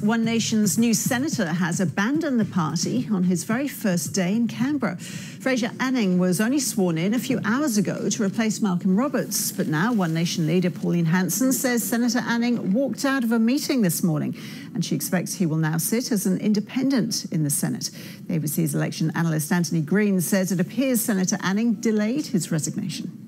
One Nation's new senator has abandoned the party on his very first day in Canberra. Fraser Anning was only sworn in a few hours ago to replace Malcolm Roberts, but now One Nation leader Pauline Hanson says Senator Anning walked out of a meeting this morning, and she expects he will now sit as an independent in the Senate. The ABC's election analyst Anthony Green says it appears Senator Anning delayed his resignation.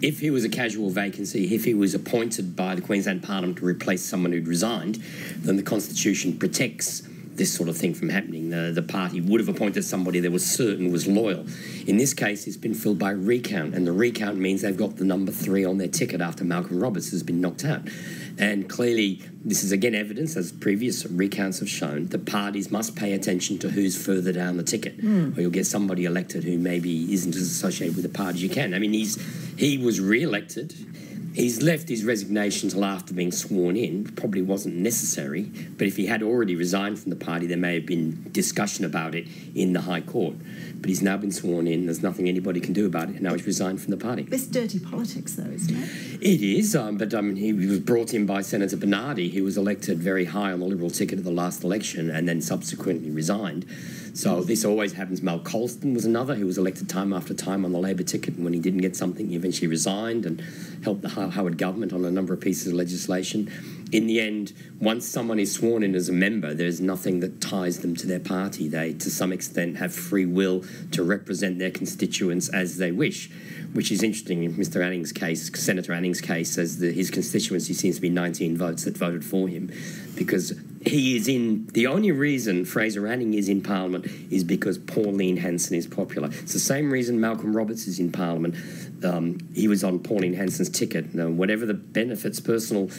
If he was a casual vacancy, if he was appointed by the Queensland Parliament to replace someone who'd resigned, then the Constitution protects this sort of thing from happening. The party would have appointed somebody that was certain was loyal. In this case, it's been filled by recount, and the recount means they've got the number 3 on their ticket after Malcolm Roberts has been knocked out. And clearly, this is again evidence, as previous recounts have shown, that parties must pay attention to who's further down the ticket, or you'll get somebody elected who maybe isn't as associated with the party as you can. I mean, he was re-elected. He's left his resignation until after being sworn in. Probably wasn't necessary, but if he had already resigned from the party, there may have been discussion about it in the High Court. But he's now been sworn in. There's nothing anybody can do about it, and now he's resigned from the party. It's dirty politics, though, isn't it? It is, but I mean, he was brought in by Senator Bernardi, who was elected very high on the Liberal ticket at the last election and then subsequently resigned. So this always happens. Mal Colston was another who was elected time after time on the Labor ticket, and when he didn't get something, he eventually resigned and helped the Howard government on a number of pieces of legislation. In the end, once someone is sworn in as a member, there's nothing that ties them to their party. They, to some extent, have free will to represent their constituents as they wish, which is interesting in Mr. Anning's case, Senator Anning's case, as his constituency seems to be 19 votes that voted for him, because he is in... The only reason Fraser Anning is in Parliament is because Pauline Hanson is popular. It's the same reason Malcolm Roberts is in Parliament. He was on Pauline Hanson's ticket. Now, whatever the benefits, personal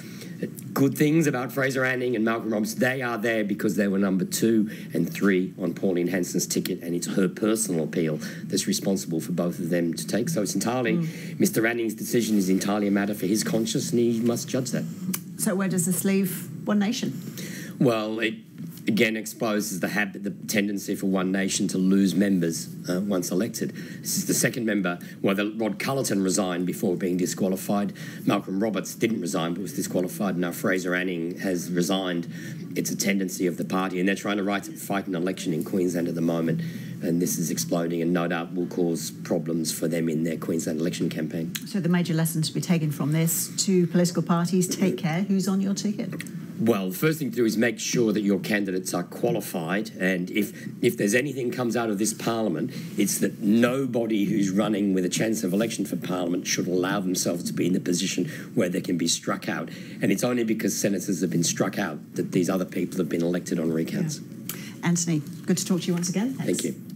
good things about Fraser Anning and Malcolm Roberts, they are there because they were number 2 and 3 on Pauline Hanson's ticket, and it's her personal appeal that's responsible for both of them to take. So it's entirely... Mr. Anning's decision is entirely a matter for his conscience, and he must judge that. So where does this leave One Nation? Well, it again exposes the tendency for One Nation to lose members once elected. This is the second member. Well, Rod Cullerton resigned before being disqualified. Malcolm Roberts didn't resign but was disqualified. Now Fraser Anning has resigned. It's a tendency of the party, and they're trying to fight an election in Queensland at the moment, and this is exploding and no doubt will cause problems for them in their Queensland election campaign. So the major lesson to be taken from this to political parties: take care who's on your ticket. Well, the first thing to do is make sure that your candidates are qualified, and if there's anything comes out of this Parliament, it's that nobody who's running with a chance of election for Parliament should allow themselves to be in the position where they can be struck out. And it's only because senators have been struck out that these other people have been elected on recounts. Yeah. Anthony, good to talk to you once again. Thanks. Thank you.